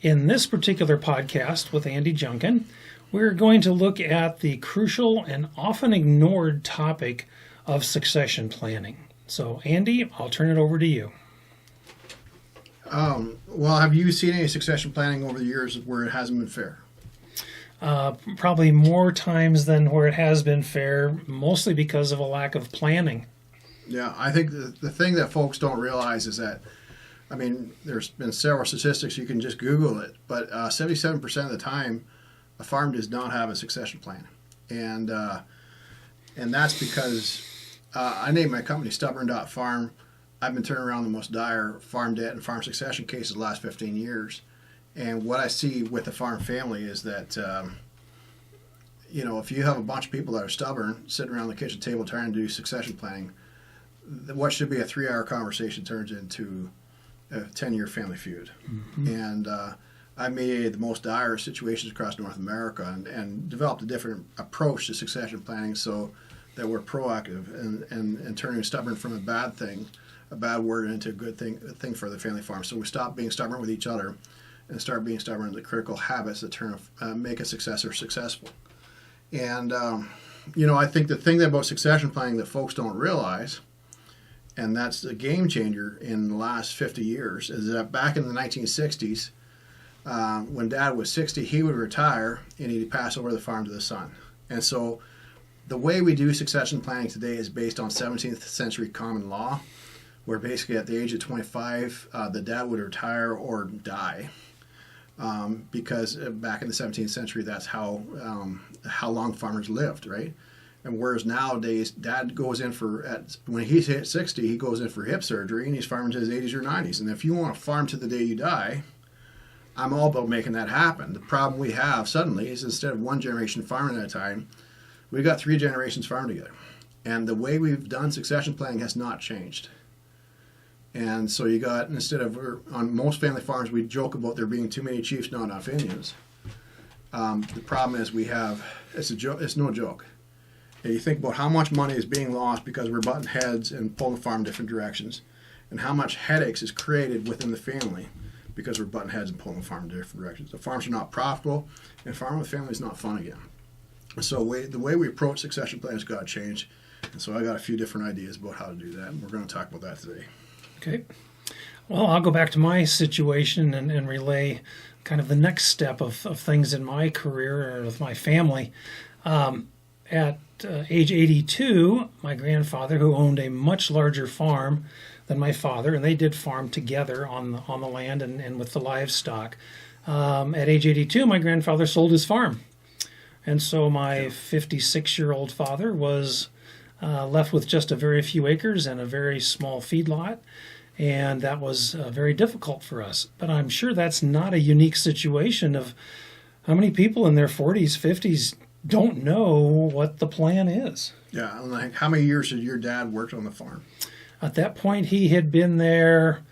In this particular podcast with Andy Junkin, we're going to look at the crucial and often ignored topic of succession planning. So, Andy, I'll turn it over to you. Well, have you seen any succession planning over the years where it hasn't been fair? Probably more times than where it has been fair, mostly because of a lack of planning. Yeah, I think the thing that folks don't realize is that, I mean, there's been several statistics, you can just Google it, but 77% of the time, a farm does not have a succession plan. And that's because I named my company Stubborn.Farm. I've been turning around the most dire farm debt and farm succession cases the last 15 years. And what I see with the farm family is that, if you have a bunch of people that are stubborn sitting around the kitchen table trying to do succession planning, what should be a 3-hour conversation turns into a 10-year family feud. Mm-hmm. And I mediated the most dire situations across North America and developed a different approach to succession planning so that we're proactive and turning stubborn from a bad word into a good thing for the family farm. So we stop being stubborn with each other and start being stubborn in the critical habits that make a successor successful. And, I think the thing about succession planning that folks don't realize, and that's the game changer in the last 50 years, is that back in the 1960s, when Dad was 60, he would retire and he'd pass over the farm to the son. And so the way we do succession planning today is based on 17th century common law, where basically at the age of 25, the dad would retire or die. Because back in the 17th century, that's how long farmers lived, right? And whereas nowadays, Dad goes in when he's hit 60, he goes in for hip surgery, and he's farming to his 80s or 90s. And if you want to farm to the day you die, I'm all about making that happen. The problem we have suddenly is instead of one generation farming at a time, we've got 3 generations farming together. And the way we've done succession planning has not changed. And so you got, on most family farms, we joke about there being too many chiefs, not enough Indians. The problem is it's no joke. And you think about how much money is being lost because we're butting heads and pulling the farm different directions, and how much headaches is created within the family because we're butting heads and pulling the farm in different directions. The farms are not profitable, and farming with family is not fun again. So the way we approach succession planning has got to change. And so I got a few different ideas about how to do that, and we're going to talk about that today. Okay. Well, I'll go back to my situation and relay kind of the next step of things in my career or with my family. At age 82, my grandfather, who owned a much larger farm than my father, and they did farm together on the land and with the livestock. At age 82, my grandfather sold his farm. And so my 56-year-old father was left with just a very few acres and a very small feedlot, and that was very difficult for us. But I'm sure that's not a unique situation of how many people in their 40s, 50s don't know what the plan is. Yeah, and like how many years had your dad worked on the farm? At that point, he had been there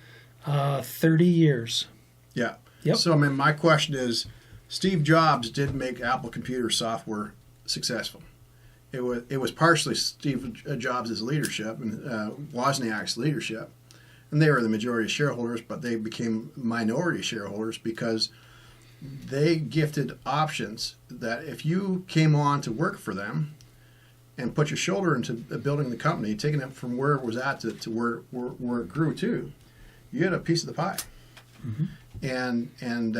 30 years. Yeah. Yep. So, my question is, Steve Jobs did make Apple computer software successful. It was partially Steve Jobs' leadership and Wozniak's leadership, and they were the majority shareholders, but they became minority shareholders because they gifted options that if you came on to work for them and put your shoulder into building the company, taking it from where it was at to where it grew to, you had a piece of the pie. Mm-hmm. And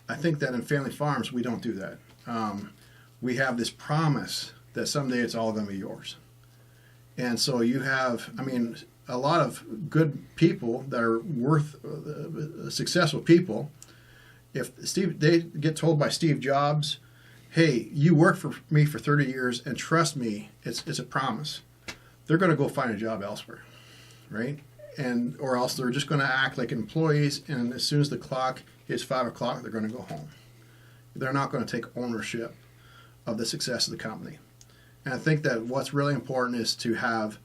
I think that in family farms, we don't do that. We have this promise that someday it's all going to be yours. And so you have, a lot of good people that are successful people, if they get told by Steve Jobs, hey, you work for me for 30 years and trust me, it's a promise, they're going to go find a job elsewhere, right? Or else they're just going to act like employees, and as soon as the clock hits 5 o'clock, they're going to go home. They're not going to take ownership of the success of the company. And I think that what's really important is to have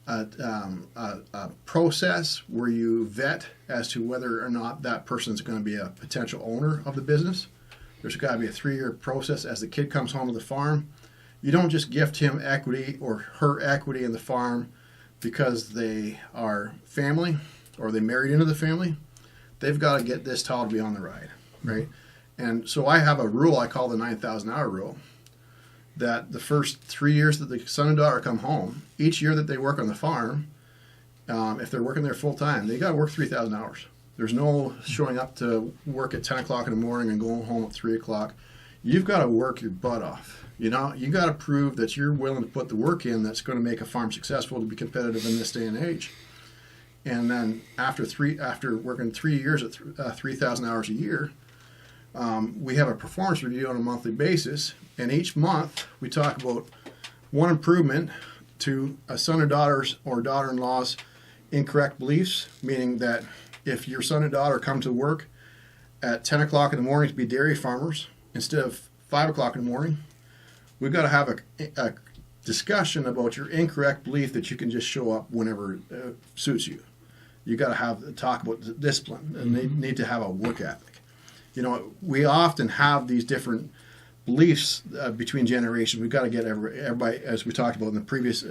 a process where you vet as to whether or not that person is going to be a potential owner of the business. There's got to be a 3-year process as the kid comes home to the farm. You don't just gift him equity or her equity in the farm because they are family or they married into the family. They've got to get this tall to be on the ride. right? And so I have a rule I call the 9,000 hour rule, that the first 3 years that the son and daughter come home, each year that they work on the farm, if they're working there full time, they got to work 3,000 hours. There's no showing up to work at 10 o'clock in the morning and going home at 3 o'clock. You've got to work your butt off. You know, you got to prove that you're willing to put the work in that's going to make a farm successful to be competitive in this day and age. And then after working 3 years at 3,000 hours a year, we have a performance review on a monthly basis. And each month we talk about one improvement to a son or daughter's or daughter-in-law's incorrect beliefs, meaning that if your son and daughter come to work at 10 o'clock in the morning to be dairy farmers instead of 5 o'clock in the morning, we've got to have a discussion about your incorrect belief that you can just show up whenever suits you. You got to talk about the discipline, and they need to have a work ethic. You know, we often have these different beliefs between generations. We've got to get everybody, as we talked about in the previous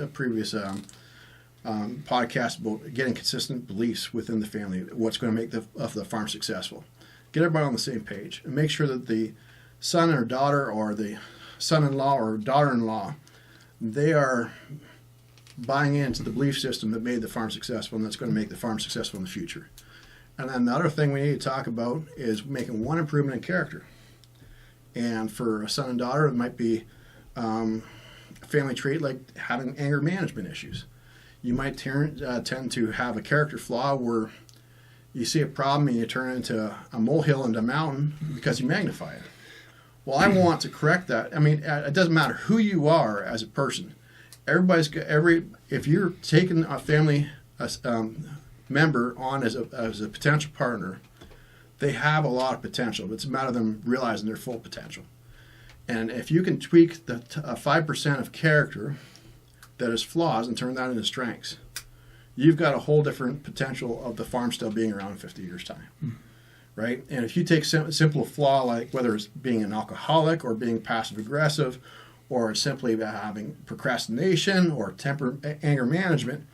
podcast, about getting consistent beliefs within the family, what's going to make the farm successful. Get everybody on the same page and make sure that the son or daughter or the son-in-law or daughter-in-law, they are buying into the belief system that made the farm successful and that's going to make the farm successful in the future. And then the other thing we need to talk about is making one improvement in character. And for a son and daughter, it might be a family trait like having anger management issues. You might tend to have a character flaw where you see a problem and you turn it into a molehill into a mountain because you magnify it. Well, I want to correct that. I mean, it doesn't matter who you are as a person. If you're taking a family member on as a potential partner, they have a lot of potential. It's a matter of them realizing their full potential. And if you can tweak the 5% of character that is flaws and turn that into strengths, you've got a whole different potential of the farm still being around in 50 years' time. Right? And if you take simple flaw like whether it's being an alcoholic or being passive aggressive or simply having procrastination or anger management,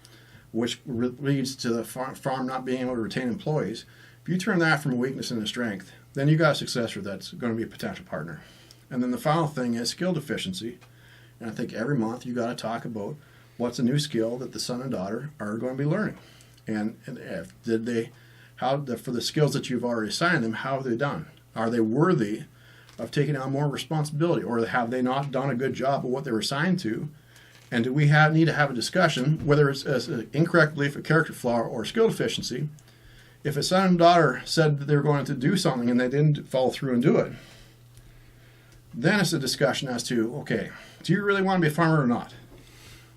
which leads to the farm not being able to retain employees, if you turn that from a weakness into strength, then you've got a successor that's going to be a potential partner. And then the final thing is skill deficiency. And I think every month you got to talk about what's a new skill that the son and daughter are going to be learning. And for the skills that you've already assigned them, how have they done? Are they worthy of taking on more responsibility, or have they not done a good job of what they were assigned to? And do we need to have a discussion, whether it's an incorrect belief, a character flaw, or skill deficiency? If a son and daughter said that they were going to do something and they didn't follow through and do it, then it's a discussion as to, okay, do you really want to be a farmer or not?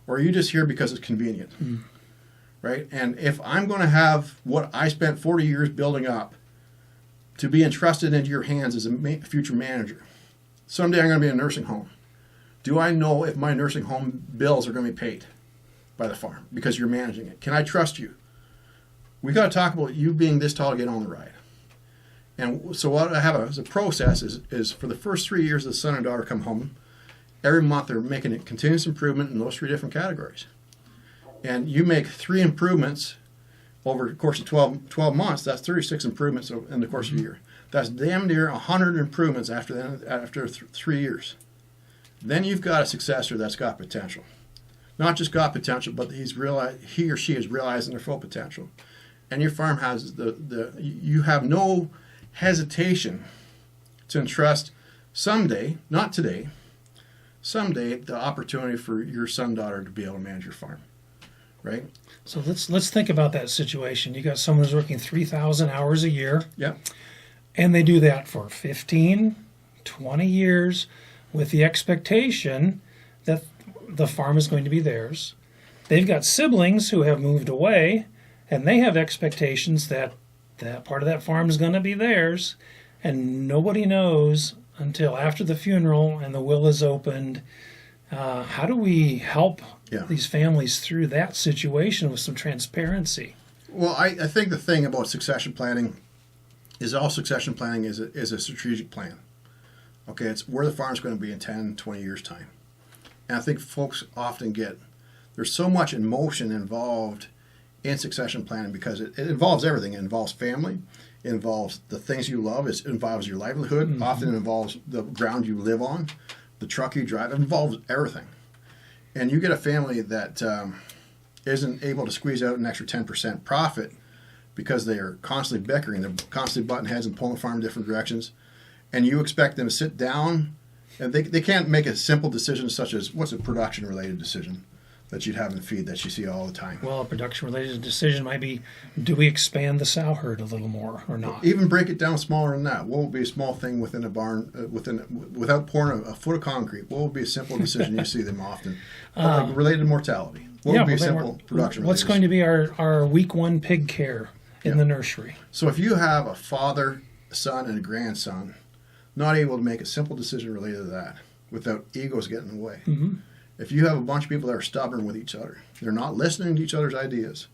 Or are you just here because it's convenient? Right? And if I'm going to have what I spent 40 years building up to be entrusted into your hands as a future manager, someday I'm going to be in a nursing home. Do I know if my nursing home bills are going to be paid by the farm because you're managing it? Can I trust you? We got to talk about you being this tall to get on the ride. And so what I have as a process is for the first 3 years the son and daughter come home, every month they're making a continuous improvement in those 3 different categories. And you make 3 improvements over the course of 12 months, that's 36 improvements in the course of a year. That's damn near 100 improvements after 3 years. Then you've got a successor that's got potential. Not just got potential, but he or she is realizing their full potential. And your farm has you have no hesitation to entrust someday, not today, someday the opportunity for your son, daughter to be able to manage your farm. Right? So let's think about that situation. You got someone who's working 3,000 hours a year. Yeah. And they do that for 15, 20 years with the expectation that the farm is going to be theirs. They've got siblings who have moved away, and they have expectations that that part of that farm is going to be theirs, and nobody knows until after the funeral and the will is opened. How do we help these families through that situation with some transparency? Well, I think the thing about succession planning is all succession planning is a strategic plan. Okay, it's where the farm's going to be in 10, 20 years' time. And I think folks often there's so much emotion involved in succession planning because it involves everything. It involves family, It involves the things you love. It involves your livelihood. Often it involves the ground you live on, the truck you drive. It involves everything. And you get a family that isn't able to squeeze out an extra 10% profit because they are constantly bickering. They're constantly butting heads and pulling the farm in different directions. And you expect them to sit down, and they can't make a simple decision such as, what's a production-related decision that you'd have in feed that you see all the time? Well, a production-related decision might be, do we expand the sow herd a little more or not? Even break it down smaller than that. What would be a small thing within a barn, without pouring a foot of concrete? What would be a simple decision you see them often? Like related to mortality. What would be a simple production? What's going to be our week 1 pig care in the nursery? So if you have a father, a son, and a grandson not able to make a simple decision related to that without egos getting in the way, if you have a bunch of people that are stubborn with each other, they're not listening to each other's ideas,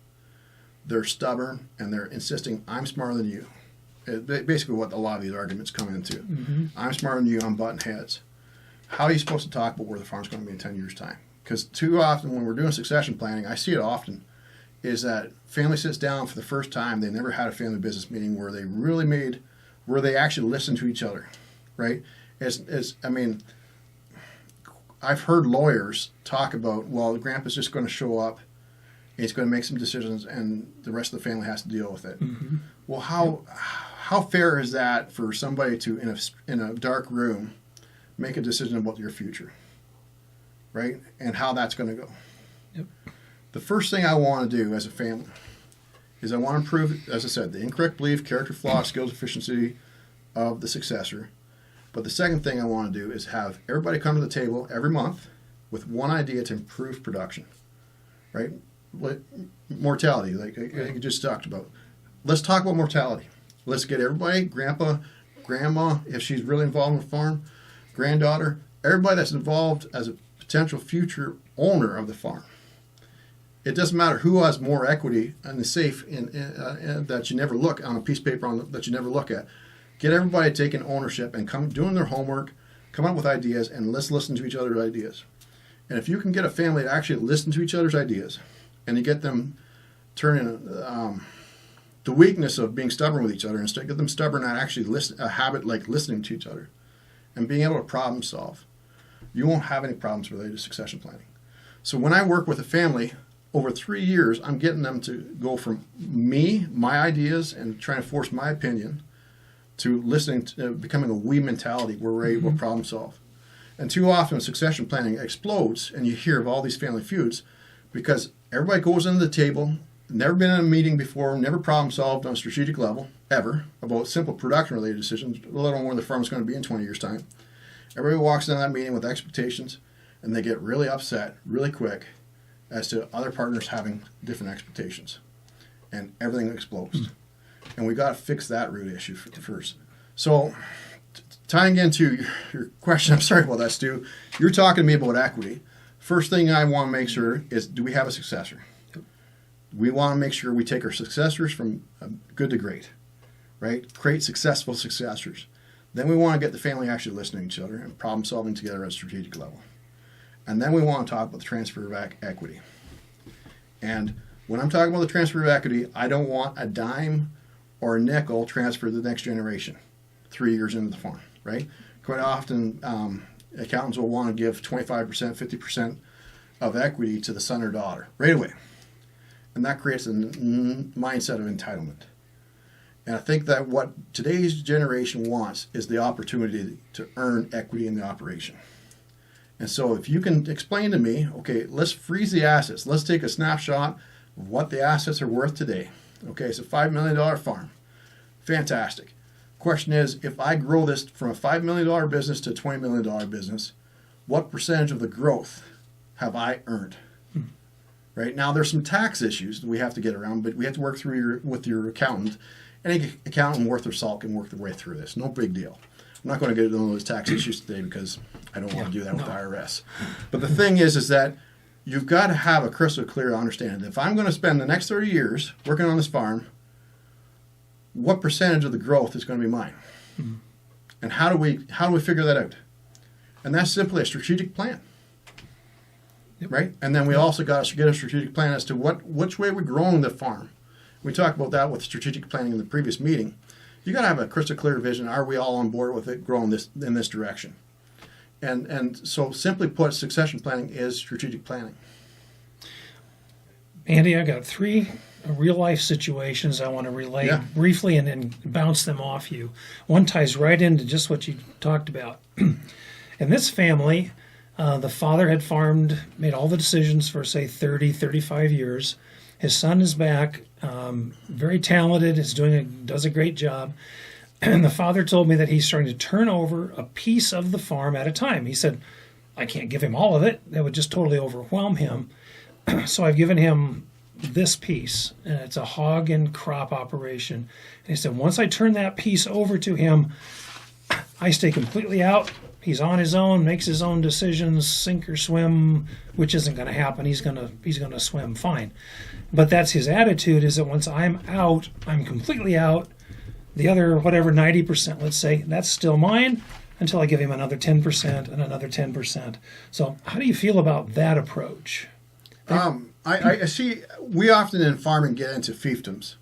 they're stubborn, and they're insisting, I'm smarter than you. Basically what a lot of these arguments come into. I'm smarter than you, I'm butting heads. How are you supposed to talk about where the farm's going to be in 10 years' time? Because too often when we're doing succession planning, I see it often, is that family sits down for the first time, they never had a family business meeting where they actually listened to each other, right? I've heard lawyers talk about, well, Grandpa's just going to show up, he's going to make some decisions, and the rest of the family has to deal with it. Well, how fair is that for somebody to, in a dark room, make a decision about your future, right? And how that's going to go. The first thing I want to do as a family is I want to improve, as I said, the incorrect belief, character flaw, skills, efficiency of the successor. But the second thing I want to do is have everybody come to the table every month with one idea to improve production, right? Mortality, like I just talked about. Let's talk about mortality. Let's get everybody, grandpa, grandma, if she's really involved in the farm, granddaughter, everybody that's involved as a potential future owner of the farm. It doesn't matter who has more equity in the safe that you never look on a piece of paper that you never look at. Get everybody taking ownership and doing their homework, come up with ideas, and let's listen to each other's ideas. And if you can get a family to actually listen to each other's ideas, and you get them turning the weakness of being stubborn with each other, instead get them stubborn and actually a habit like listening to each other and being able to problem solve, you won't have any problems related to succession planning. So when I work with a family, over 3 years, I'm getting them to go from my ideas, and trying to force my opinion, to listening to becoming a we mentality where we're able to problem solve. And too often succession planning explodes, and you hear of all these family feuds because everybody goes into the table, never been in a meeting before, never problem solved on a strategic level, ever, about simple production related decisions, let alone where the farm's going to be in 20 years' time. Everybody walks into that meeting with expectations, and they get really upset really quick as to other partners having different expectations. And everything explodes. And we got to fix that root issue first. So, tying into your question, I'm sorry about that, Stu. You're talking to me about equity. First thing I want to make sure is, do we have a successor? We want to make sure we take our successors from good to great, right? Create successful successors. Then we want to get the family actually listening to each other and problem solving together at a strategic level. And then we want to talk about the transfer of equity. And when I'm talking about the transfer of equity, I don't want a dime or a nickel transferred to the next generation 3 years into the farm, right? Quite often, accountants will want to give 25%, 50% of equity to the son or daughter right away. And that creates a mindset of entitlement. And I think that what today's generation wants is the opportunity to earn equity in the operation. And so if you can explain to me, okay, let's freeze the assets. Let's take a snapshot of what the assets are worth today. Okay, it's a $5 million farm. Fantastic. Question is, if I grow this from a $5 million business to a $20 million business, what percentage of the growth have I earned? Right now, there's some tax issues that we have to get around, but we have to work through with your accountant. Any accountant worth their salt can work their way through this. No big deal. I'm not going to get into those tax issues today because I don't want to do that with the IRS. But the thing is that you've got to have a crystal clear understanding. If I'm going to spend the next 30 years working on this farm, what percentage of the growth is going to be mine? And how do we figure that out? And that's simply a strategic plan. Right? And then we also got to get a strategic plan as to which way we're growing the farm. We talked about that with strategic planning in the previous meeting. you got to have a crystal clear vision. Are we all on board with it growing this in this direction? And so simply put, succession planning is strategic planning. Andy, I got 3 real-life situations I want to relay briefly and bounce them off you. One ties right into just what you talked about. In this family, the father had farmed, made all the decisions for, say, 30, 35 years. His son is back, very talented, does a great job. And the father told me that he's starting to turn over a piece of the farm at a time. He said, I can't give him all of it. That would just totally overwhelm him. So I've given him this piece, and it's a hog and crop operation. And he said, once I turn that piece over to him, I stay completely out. He's on his own, makes his own decisions, sink or swim, which isn't going to happen. He's going to swim fine. But that's his attitude, is that once I'm out, I'm completely out. The other, whatever, 90%, let's say, that's still mine until I give him another 10% and another 10%. So how do you feel about that approach? I see we often in farming get into fiefdoms.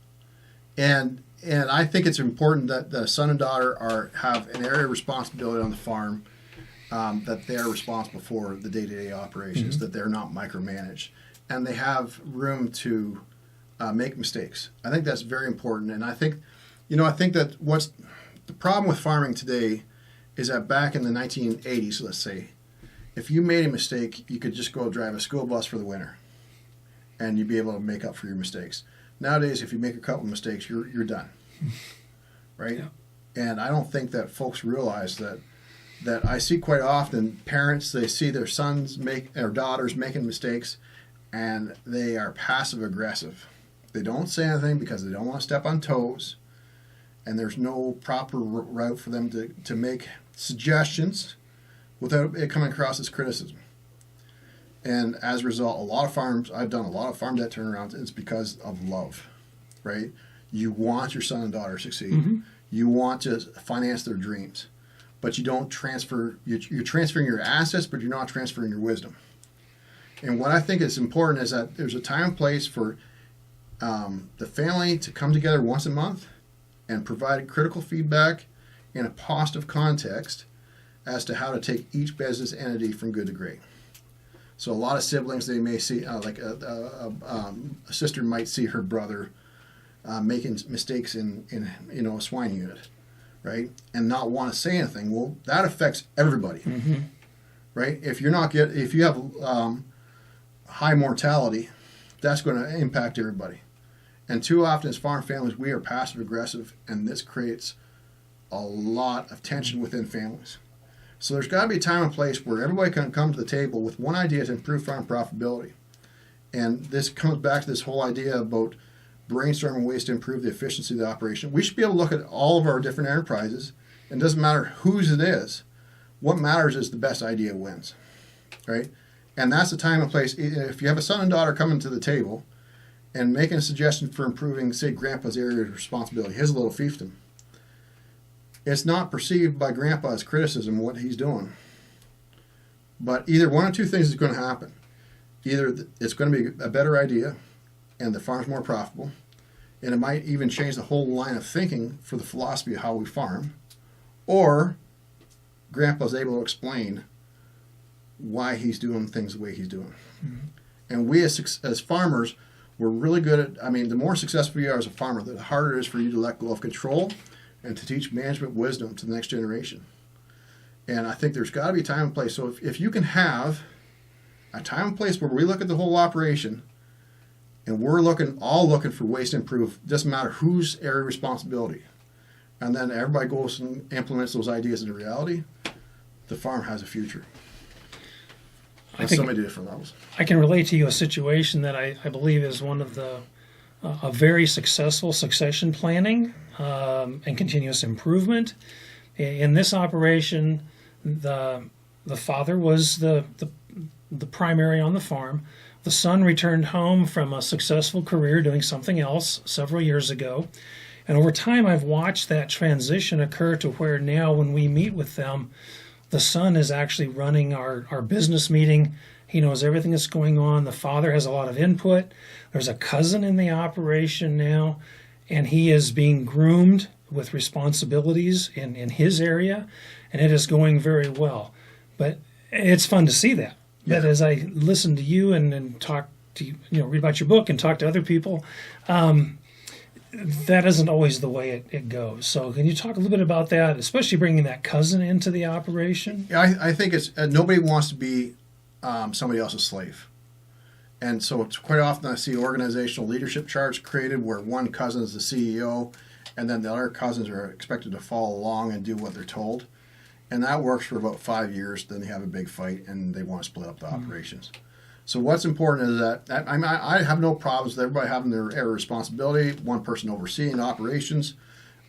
And I think it's important that the son and daughter have an area of responsibility on the farm, that they're responsible for the day-to-day operations, that they're not micromanaged, and they have room to make mistakes. I think that's very important. And I think that what's the problem with farming today is that back in the 1980s, let's say, if you made a mistake, you could just go drive a school bus for the winter, and you'd be able to make up for your mistakes. Nowadays, if you make a couple of mistakes, you're done, right? Yeah. And I don't think that folks realize that I see quite often parents, they see their sons or daughters making mistakes, and they are passive aggressive. They don't say anything because they don't want to step on toes, and there's no proper route for them to make suggestions without it coming across as criticism. And as a result, I've done a lot of farm debt turnarounds. It's because of love, right? You want your son and daughter to succeed. Mm-hmm. You want to finance their dreams, but you don't transfer. You're transferring your assets, but you're not transferring your wisdom. And what I think is important is that there's a time and place for the family to come together once a month and provide critical feedback in a positive context as to how to take each business entity from good to great. So a lot of siblings, they may see, like a sister might see her brother making mistakes in a swine unit, right, and not want to say anything. Well, that affects everybody, right? If you have high mortality, that's going to impact everybody. And too often as farm families, we are passive aggressive, and this creates a lot of tension within families. So there's got to be a time and place where everybody can come to the table with one idea to improve farm profitability. And this comes back to this whole idea about brainstorming ways to improve the efficiency of the operation. We should be able to look at all of our different enterprises, and it doesn't matter whose it is. What matters is the best idea wins, right? And that's the time and place. If you have a son and daughter coming to the table and making a suggestion for improving, say, Grandpa's area of responsibility, his little fiefdom, it's not perceived by Grandpa as criticism of what he's doing. But either one or two things is going to happen. Either it's going to be a better idea and the farm's more profitable, and it might even change the whole line of thinking for the philosophy of how we farm, or Grandpa's able to explain why he's doing things the way he's doing. Mm-hmm. And we as farmers, we're really good at, the more successful you are as a farmer, the harder it is for you to let go of control and to teach management wisdom to the next generation. And I think there's got to be a time and place. So if you can have a time and place where we look at the whole operation and we're all looking for ways to improve, doesn't matter whose area of responsibility, and then everybody goes and implements those ideas into reality, the farm has a future. On so many different levels. I can relate to you a situation that I believe is one of a very successful succession planning and continuous improvement. In this operation, the father was the primary on the farm. The son returned home from a successful career doing something else several years ago. And over time, I've watched that transition occur to where now when we meet with them, the son is actually running our business meeting. He knows everything that's going on. The father has a lot of input. There's a cousin in the operation now, and he is being groomed with responsibilities in his area, and it is going very well. But it's fun to see that. Yeah. But as I listen to you and talk to you, read about your book and talk to other people, that isn't always the way it goes. So can you talk a little bit about that, especially bringing that cousin into the operation? Yeah, I think it's nobody wants to be somebody else's slave. And so it's quite often I see organizational leadership charts created where one cousin is the CEO and then the other cousins are expected to follow along and do what they're told. And that works for about 5 years. Then they have a big fight and they want to split up the operations. So what's important is that I have no problems with everybody having their area of responsibility, one person overseeing operations.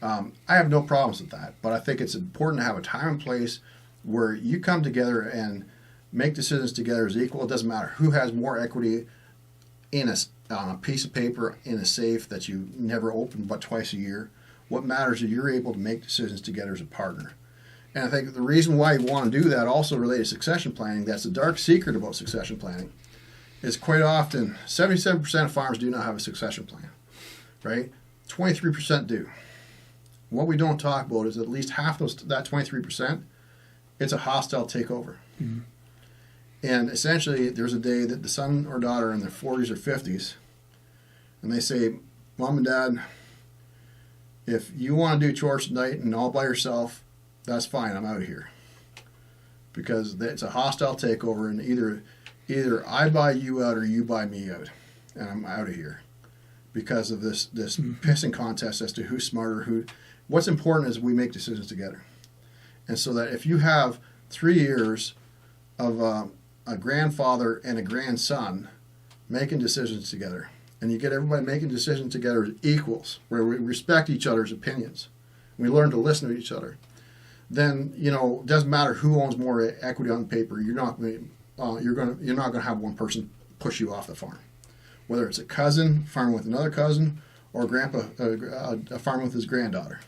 I have no problems with that. But I think it's important to have a time and place where you come together and make decisions together as equal. It doesn't matter who has more equity on a piece of paper in a safe that you never open but twice a year. What matters is you're able to make decisions together as a partner. And I think the reason why you want to do that, also related to succession planning, that's the dark secret about succession planning, is quite often 77% of farmers do not have a succession plan, right? 23% do. What we don't talk about is at least half that 23%, it's a hostile takeover. Mm-hmm. And essentially, there's a day that the son or daughter in their 40s or 50s, and they say, Mom and Dad, if you want to do chores tonight and all by yourself, that's fine, I'm out of here. Because it's a hostile takeover, and either I buy you out or you buy me out, and I'm out of here. Because of this pissing contest as to who's smarter, what's important is we make decisions together. And so that if you have 3 years of a grandfather and a grandson making decisions together, and you get everybody making decisions together as equals, where we respect each other's opinions, we learn to listen to each other, then it doesn't matter who owns more equity on paper. You're not going to have one person push you off the farm, whether it's a cousin farming with another cousin or a farmer with his granddaughter.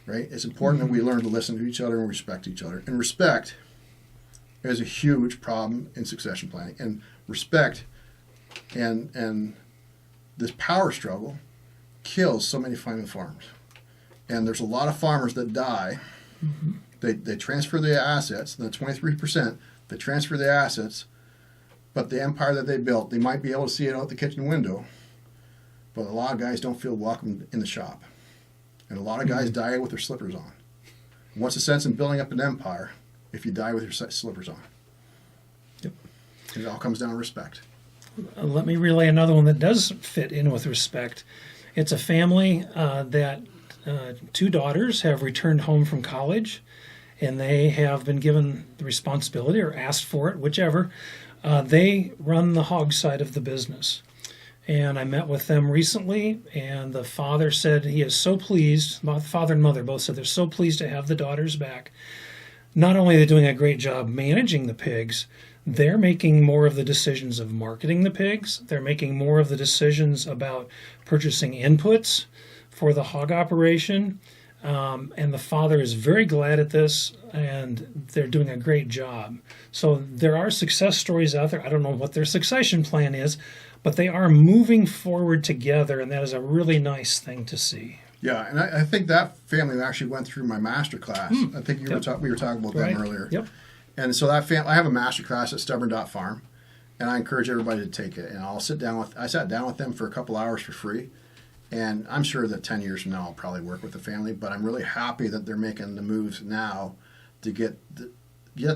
Right? It's important that we learn to listen to each other and respect each other. And respect is a huge problem in succession planning. And respect and this power struggle kills so many family farms. And there's a lot of farmers that die. Mm-hmm. They transfer their assets, the 23%, they transfer their assets, but the empire that they built, they might be able to see it out the kitchen window, but a lot of guys don't feel welcome in the shop. And a lot of guys die with their slippers on. What's the sense in building up an empire if you die with your slippers on? Yep. It all comes down to respect. Let me relay another one that does fit in with respect. It's a family that 2 daughters have returned home from college, and they have been given the responsibility or asked for it, whichever. They run the hog side of the business. And I met with them recently, and the father said he is so pleased, the father and mother both said they're so pleased to have the daughters back. Not only are they doing a great job managing the pigs, they're making more of the decisions of marketing the pigs. They're making more of the decisions about purchasing inputs for the hog operation. And the father is very glad at this, and they're doing a great job. So there are success stories out there. I don't know what their succession plan is, but they are moving forward together, and that is a really nice thing to see. Yeah, and I think that family actually went through my master class. I think we were talking about them earlier. Yep. And so that family, I have a master class at Stubborn.Farm, and I encourage everybody to take it. And I sat down with them for a couple hours for free. And I'm sure that 10 years from now I'll probably work with the family, but I'm really happy that they're making the moves now to get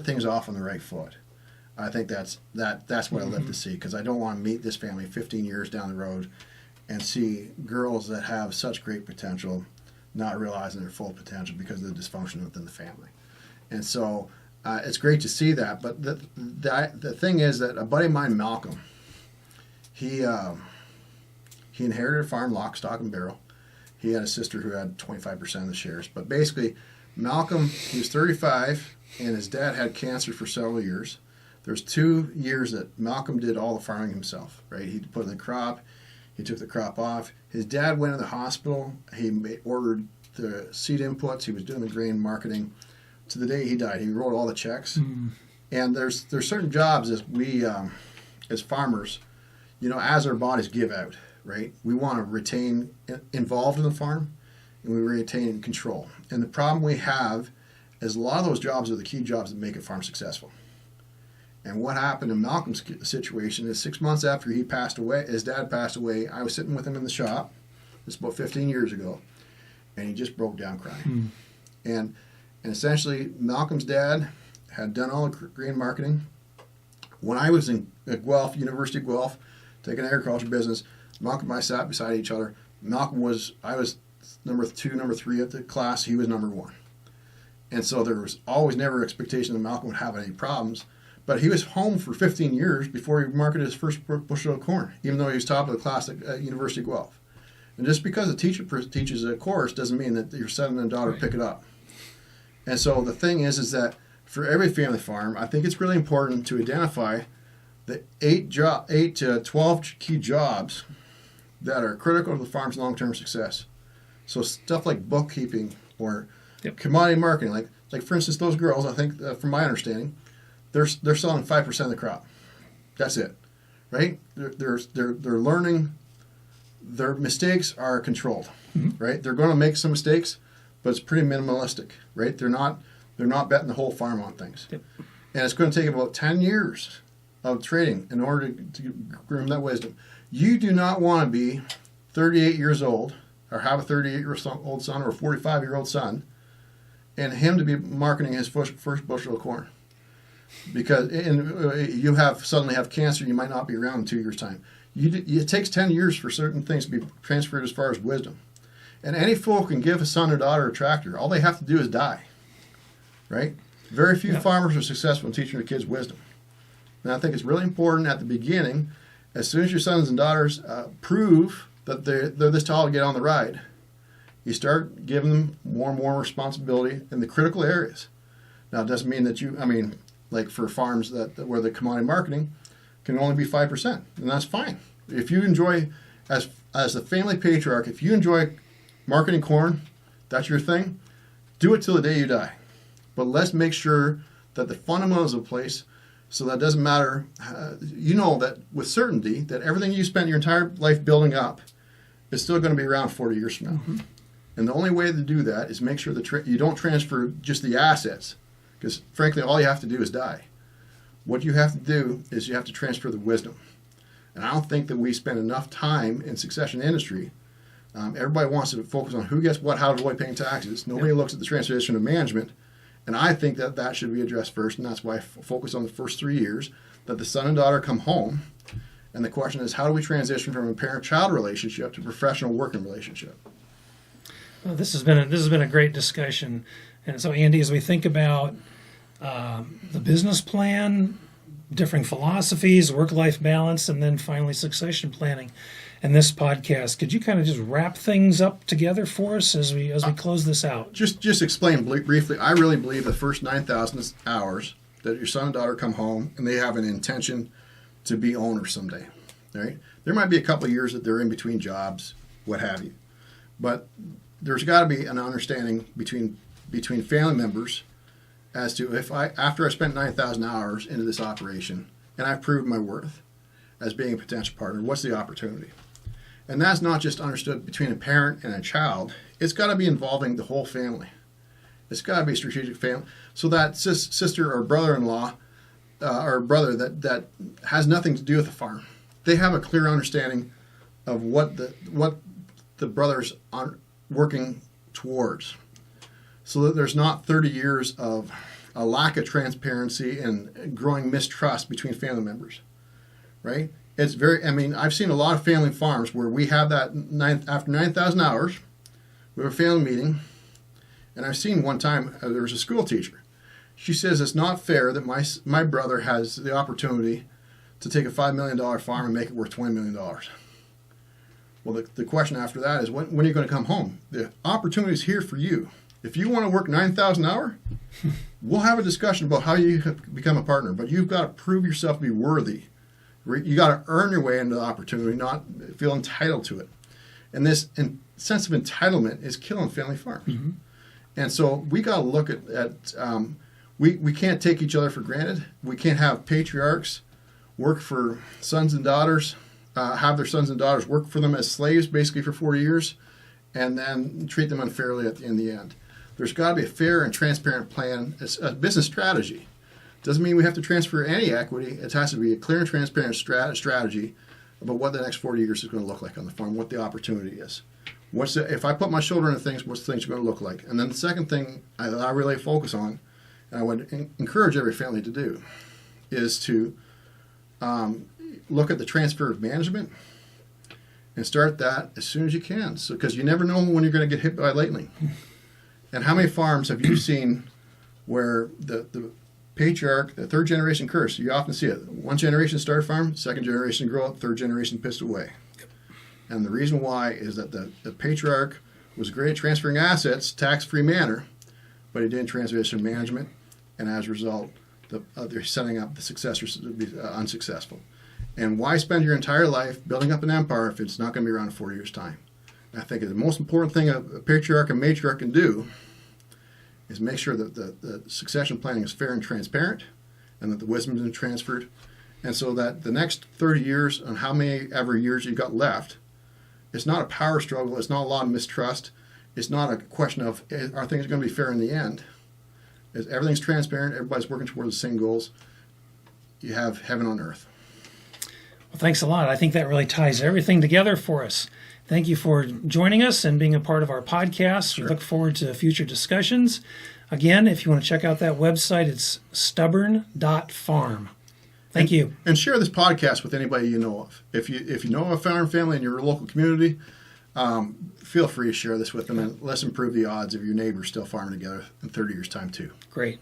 things off on the right foot. I think that's what I live to see, because I don't want to meet this family 15 years down the road and see girls that have such great potential not realizing their full potential because of the dysfunction within the family. And so it's great to see that. But the thing is that a buddy of mine, Malcolm, he inherited a farm, lock, stock, and barrel. He had a sister who had 25% of the shares. But basically, Malcolm, he was 35, and his dad had cancer for several years. There's 2 years that Malcolm did all the farming himself, right? He put in the crop. He took the crop off. His dad went in the hospital. He ordered the seed inputs. He was doing the grain marketing. To the day he died, he wrote all the checks. Mm. And there's certain jobs as we, as farmers, as our bodies give out, right? We want to retain involved in the farm, and we retain control. And the problem we have is a lot of those jobs are the key jobs that make a farm successful. And what happened in Malcolm's situation is 6 months after he passed away, his dad passed away, I was sitting with him in the shop. This is about 15 years ago. And he just broke down crying. And essentially, Malcolm's dad had done all the grain marketing. When I was at Guelph, University of Guelph, taking agriculture business, Malcolm and I sat beside each other. I was number 2, number 3 at the class. He was number 1. And so there was always never expectation that Malcolm would have any problems. But he was home for 15 years before he marketed his first bushel of corn, even though he was top of the class at University of Guelph. And just because a teacher teaches a course doesn't mean that your son and daughter pick it up. And so the thing is that for every family farm, I think it's really important to identify the 8 to 12 key jobs that are critical to the farm's long-term success. So stuff like bookkeeping or commodity marketing, like for instance, those girls, I think from my understanding, they're selling 5% of the crop. That's it, right? They're learning. Their mistakes are controlled, right? They're going to make some mistakes, but it's pretty minimalistic, right? They're not betting the whole farm on things. Yep. And it's going to take about 10 years of trading in order to groom that wisdom. You do not want to be 38 years old or have a 38-year-old son or a 45-year-old son and him to be marketing his first bushel of corn. Because you suddenly have cancer, you might not be around in 2 years' time. It takes 10 years for certain things to be transferred as far as wisdom. And any fool can give a son or daughter a tractor. All they have to do is die, right? Very few farmers are successful in teaching their kids wisdom. And I think it's really important at the beginning, as soon as your sons and daughters prove that they're this tall to get on the ride, you start giving them more and more responsibility in the critical areas. Now, it doesn't mean that like for farms where the commodity marketing can only be 5%, and that's fine. If you enjoy, as the family patriarch, if you enjoy marketing corn, that's your thing, do it till the day you die. But let's make sure that the fundamentals are in place so that it doesn't matter. You know that with certainty that everything you spent your entire life building up is still going to be around 40 years from now. And the only way to do that is make sure that you don't transfer just the assets, because frankly, all you have to do is die. What you have to do is you have to transfer the wisdom. And I don't think that we spend enough time in succession industry. Everybody wants to focus on who gets what, how to avoid paying taxes. Nobody looks at the transition of management. And I think that should be addressed first, and that's why I focus on the first 3 years, that the son and daughter come home. And the question is, how do we transition from a parent-child relationship to a professional working relationship? Well, this has been a great discussion. And so, Andy, as we think about the business plan, differing philosophies, work-life balance, and then finally succession planning in this podcast, could you kind of just wrap things up together for us as we close this out? Just explain briefly. I really believe the first 9,000 hours that your son and daughter come home and they have an intention to be owners someday. Right? There might be a couple of years that they're in between jobs, what have you, but there's got to be an understanding between family members as to after I spent 9,000 hours into this operation and I've proved my worth as being a potential partner, what's the opportunity? And that's not just understood between a parent and a child. It's got to be involving the whole family. It's got to be a strategic family. So that sister or brother-in-law or brother that has nothing to do with the farm, they have a clear understanding of what the brothers are working towards. So that there's not 30 years of a lack of transparency and growing mistrust between family members, right? It's I've seen a lot of family farms where we have that after 9,000 hours, we have a family meeting, and I've seen one time there was a school teacher. She says it's not fair that my brother has the opportunity to take a $5 million farm and make it worth $20 million. Well, the question after that is when are you going to come home? The opportunity is here for you. If you want to work 9,000 hours, we'll have a discussion about how you become a partner, but you've got to prove yourself to be worthy. You got to earn your way into the opportunity, not feel entitled to it. And this sense of entitlement is killing family farms. Mm-hmm. And so we got to look at we can't take each other for granted. We can't have patriarchs work for sons and daughters, have their sons and daughters work for them as slaves basically for 4 years, and then treat them unfairly in the end. There's got to be a fair and transparent plan. It's a business strategy. Doesn't mean we have to transfer any equity. It has to be a clear and transparent strategy about what the next 40 years is going to look like on the farm, what the opportunity is. If I put my shoulder into things, what's things going to look like? And then the second thing I really focus on, and I would encourage every family to do, is to look at the transfer of management and start that as soon as you can. So, because you never know when you're going to get hit by lightning. And how many farms have you seen where the patriarch, the third generation curse? You often see it. One generation started farm, second generation grow up, third generation pissed away. And the reason why is that the patriarch was great at transferring assets, tax-free manner, but he didn't transition management, and as a result, they're setting up the successors to be unsuccessful. And why spend your entire life building up an empire if it's not going to be around in 4 years' time? And I think the most important thing a patriarch and matriarch can do is make sure that the succession planning is fair and transparent, and that the wisdom is transferred, and so that the next 30 years and how many ever years you've got left, it's not a power struggle. It's not a lot of mistrust. It's not a question of are things going to be fair in the end. Everything's transparent. Everybody's working towards the same goals. You have heaven on earth. Well, thanks a lot. I think that really ties everything together for us. Thank you for joining us and being a part of our podcast. Sure. We look forward to future discussions. Again, if you want to check out that website, it's Stubborn.Farm. Thank you. And share this podcast with anybody you know of. If you know a farm family in your local community, feel free to share this with them, and let's improve the odds of your neighbors still farming together in 30 years' time too. Great.